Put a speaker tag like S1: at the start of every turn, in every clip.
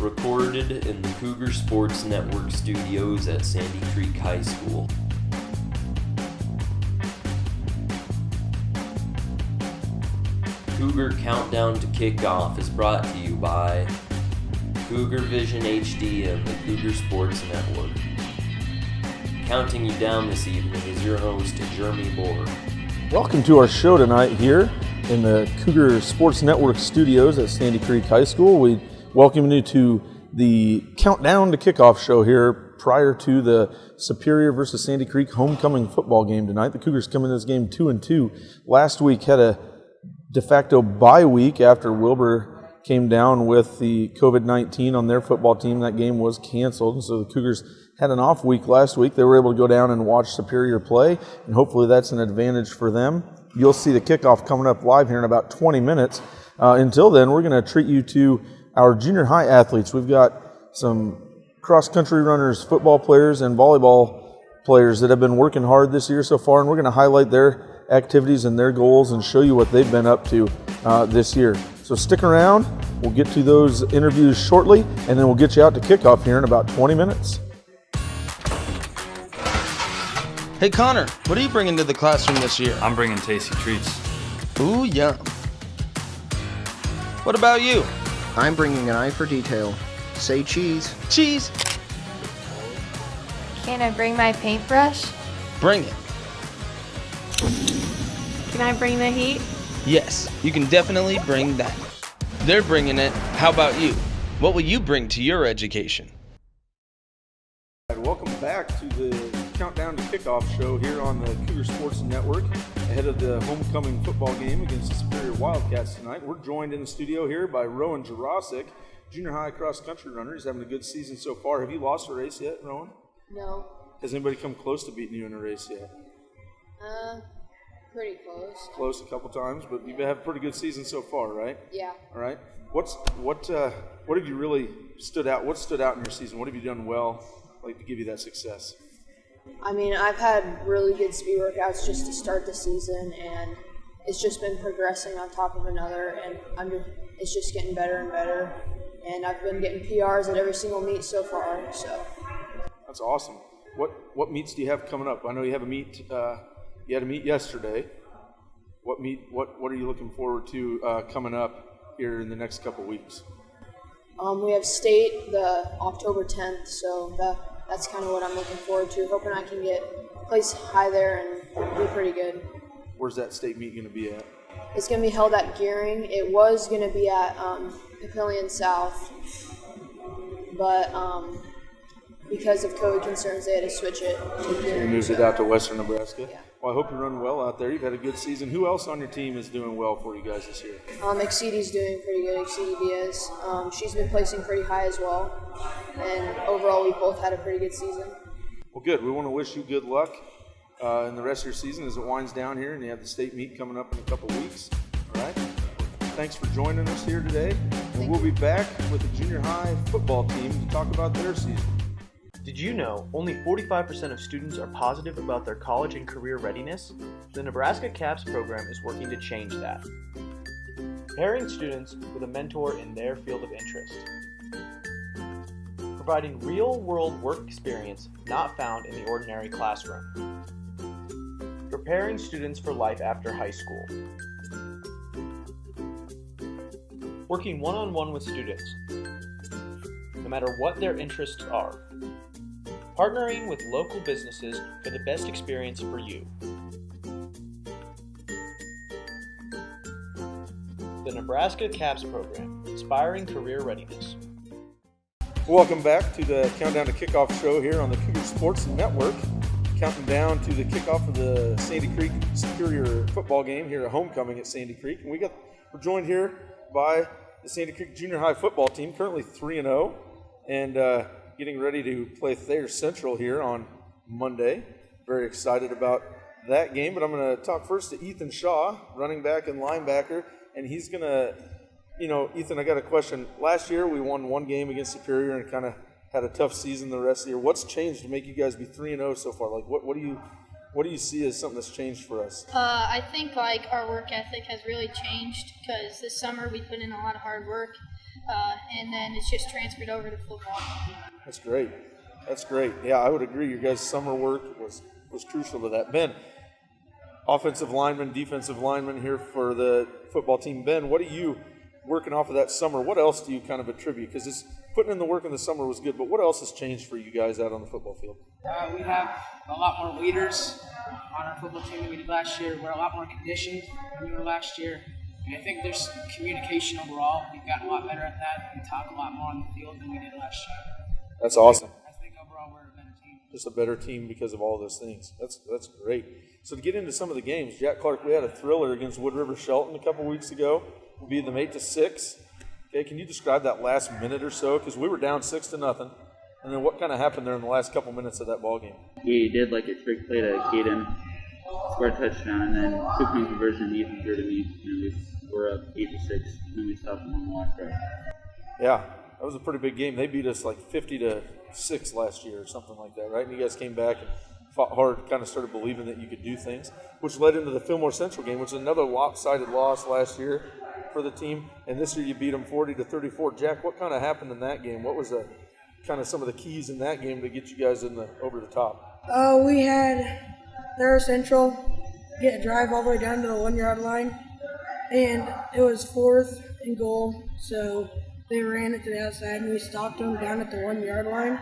S1: recorded in the Cougar Sports Network studios at Sandy Creek High School. Cougar Countdown to Kickoff is brought to you by Cougar Vision HD and the Cougar Sports Network. Counting you down this evening is your host, Jeremy Bohr.
S2: Welcome to our show tonight here in the Cougar Sports Network studios at Sandy Creek High School. We welcome you to the Countdown to Kickoff show here prior to the Superior versus Sandy Creek homecoming football game tonight. The Cougars come in this game 2-2. Last week had a de facto bye week after Wilbur came down with the COVID-19 on their football team. That game was canceled, and so the Cougars had an off week last week. They were able to go down and watch Superior play, and hopefully that's an advantage for them. You'll see the kickoff coming up live here in about 20 minutes. Until then, we're going to treat you to our junior high athletes. We've got some cross-country runners, football players, and volleyball players that have been working hard this year so far, and we're going to highlight their activities and their goals and show you what they've been up to this year. So stick around. We'll get to those interviews shortly, and then we'll get you out to kickoff here in about 20 minutes.
S3: Hey Connor, what are you bringing to the classroom this year?
S4: I'm bringing tasty treats.
S3: Ooh, yum. What about you?
S5: I'm bringing an eye for detail. Say cheese.
S3: Cheese.
S6: Can I bring my paintbrush?
S3: Bring it.
S6: Can I bring the heat?
S3: Yes, you can definitely bring that. They're bringing it. How about you? What will you bring to your education?
S2: Welcome back to the Countdown to Kickoff show here on the Cougar Sports Network ahead of the homecoming football game against the Superior Wildcats tonight. We're joined in the studio here by Rowan Jurasic, junior high cross-country runner. He's having a good season so far. Have you lost a race yet, Rowan?
S6: No.
S2: Has anybody come close to beating you in a race yet?
S6: Pretty close.
S2: Close a couple times, but you've had a pretty good season so far, right?
S6: Yeah.
S2: All right. What have you really stood out? What stood out in your season? What have you done well, like to give you that success?
S6: I mean, I've had really good speed workouts just to start the season, and it's just been progressing on top of another, and it's just getting better and better. And I've been getting PRs at every single meet so far. So
S2: that's awesome. What meets do you have coming up? I know you have a meet. You had a meet yesterday. What are you looking forward to coming up here in the next couple weeks?
S6: we have state the October 10th, so that's kind of what I'm looking forward to. Hoping I can place high there and do pretty good.
S2: Where's that state meet going to be at?
S6: It's going to be held at Gearing. It was going to be at Papillion South, but because of COVID concerns, they had to switch it to Gearing.
S2: You moved it out to Western Nebraska?
S6: Yeah.
S2: Well, I hope you run well out there. You've had a good season. Who else on your team is doing well for you guys this year?
S6: Exceedy's doing pretty good, Exceedy Diaz. She's been placing pretty high as well. And overall, we've both had a pretty good season.
S2: Well, good. We want to wish you good luck in the rest of your season as it winds down here, and you have the state meet coming up in a couple weeks. All right? Thanks for joining us here today. And we'll be back with the junior high football team to talk about their season.
S7: Did you know only 45% of students are positive about their college and career readiness? The Nebraska CAPS program is working to change that, pairing students with a mentor in their field of interest, providing real-world work experience not found in the ordinary classroom, preparing students for life after high school, working one-on-one with students, no matter what their interests are, partnering with local businesses for the best experience for you. The Nebraska CAPS program, inspiring career readiness.
S2: Welcome back to the Countdown to Kickoff show here on the Cougar Sports Network. Counting down to the kickoff of the Sandy Creek Superior football game here at homecoming at Sandy Creek. And we're joined here by the Sandy Creek Junior High football team, currently 3-0, and getting ready to play Thayer Central here on Monday. Very excited about that game, but I'm going to talk first to Ethan Shaw, running back and linebacker, and he's going to, Ethan, I got a question. Last year we won one game against Superior and kind of had a tough season the rest of the year. What's changed to make you guys be 3-0 so far? Like, what do you What do you see as something that's changed for us?
S4: I think like our work ethic has really changed because this summer we put in a lot of hard work, and then it's just transferred over to football.
S2: That's great. That's great. Yeah, I would agree. Your guys' summer work was crucial to that. Ben, offensive lineman, defensive lineman here for the football team. Ben, what are you working off of that summer? What else do you kind of attribute? Because putting in the work in the summer was good, but what else has changed for you guys out on the football field?
S8: We have a lot more leaders on our football team than we did last year. We're a lot more conditioned than we were last year. And I think there's communication overall. We've gotten a lot better at that. We talk a lot more on the field than we did last year.
S2: That's awesome.
S8: I think overall we're a better team.
S2: Just a better team because of all those things. That's great. So to get into some of the games, Jack Clark, we had a thriller against Wood River Shelton a couple weeks ago. We beat them 8-6. Okay, can you describe that last minute or so? Because we were down 6-0. And then what kind of happened there in the last couple minutes of that ball game?
S9: We did like a trick play to Caden, scored a touchdown, and then 2-point conversion. Ethan threw to me, and we were up 8-6, and then we stopped them on the last drive.
S2: Yeah, that was a pretty big game. They beat us like 50-6 last year or something like that, right? And you guys came back and fought hard, kind of started believing that you could do things, which led into the Fillmore Central game, which was another lopsided loss last year for the team. And this year you beat them 40-34. Jack, what kind of happened in that game? What was kind of some of the keys in that game to get you guys over the top?
S10: We had their Central get a drive all the way down to the 1-yard line, and it was 4th and goal, so they ran it to the outside, and we stopped them down at the 1-yard line.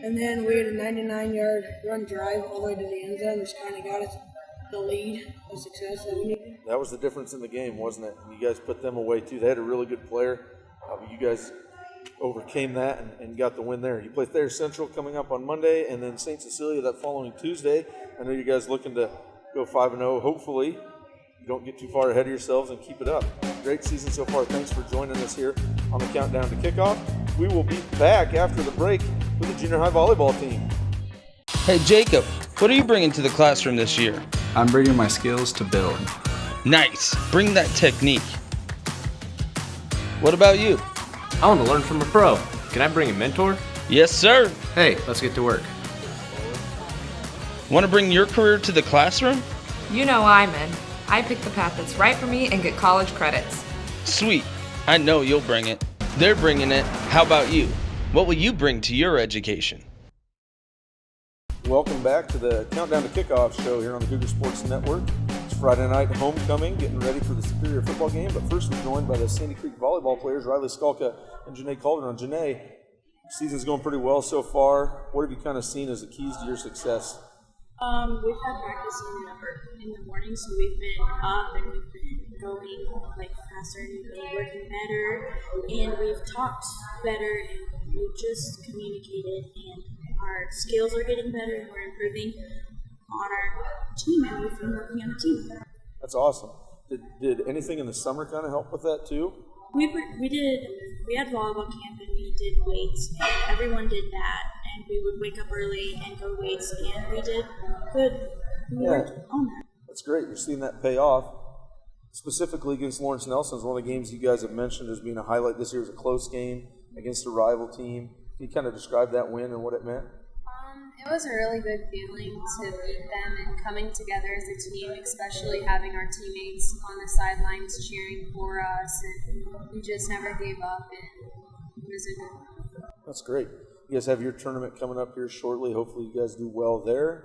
S10: And then we had a 99-yard run drive all the way to the end zone, which kind of got us the lead of success that we needed.
S2: That was the difference in the game, wasn't it? And you guys put them away, too. They had a really good player. You guys overcame that and got the win there. You play Thayer Central coming up on Monday, and then St. Cecilia that following Tuesday. I know you guys looking to go 5-0. Hopefully, you don't get too far ahead of yourselves and keep it up. Great season so far. Thanks for joining us here on the Countdown to Kickoff. We will be back after the break with the junior high volleyball team.
S3: Hey, Jacob, what are you bringing to the classroom this year?
S11: I'm bringing my skills to build.
S3: Nice. Bring that technique. What about you?
S12: I want to learn from a pro. Can I bring a mentor?
S3: Yes, sir.
S12: Hey, let's get to work.
S3: Want to bring your career to the classroom?
S13: You know I'm in. I pick the path that's right for me and get college credits.
S3: Sweet. I know you'll bring it. They're bringing it. How about you? What will you bring to your education?
S2: Welcome back to the Countdown to Kickoff show here on the Cougar Sports Network. It's Friday night homecoming, getting ready for the Superior football game. But first, we're joined by the Sandy Creek volleyball players, Riley Skalka and Janae Calderon. Janae, season's going pretty well so far. What have you kind of seen as the keys to your success?
S14: We've had practice in the morning, so we've been up and we've been going faster and we've been working better, and we've talked better, and we've just communicated, and our skills are getting better, and we're improving on our team, and we've been working on the team.
S2: That's awesome. Did anything in the summer kind of help with that too?
S14: We had volleyball camp, and we did weights, and everyone did that, and we would wake up early and go weights, and we did good. We worked on that. That's
S2: great. You're seeing that pay off. Specifically against Lawrence Nelson is one of the games you guys have mentioned as being a highlight this year. Is a close game against a rival team. Can you kind of describe that win and what it meant?
S15: It was a really good feeling to beat them and coming together as a team, especially having our teammates on the sidelines cheering for us, and we just never gave up, and it was a good one.
S2: That's great. You guys have your tournament coming up here shortly. Hopefully you guys do well there,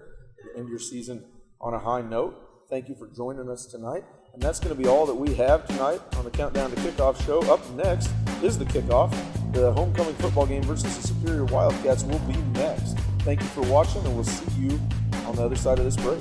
S2: end your season on a high note. Thank you for joining us tonight. And that's going to be all that we have tonight on the Countdown to Kickoff show. Up next is the kickoff. The homecoming football game versus the Superior Wildcats will be next. Thank you for watching, and we'll see you on the other side of this break.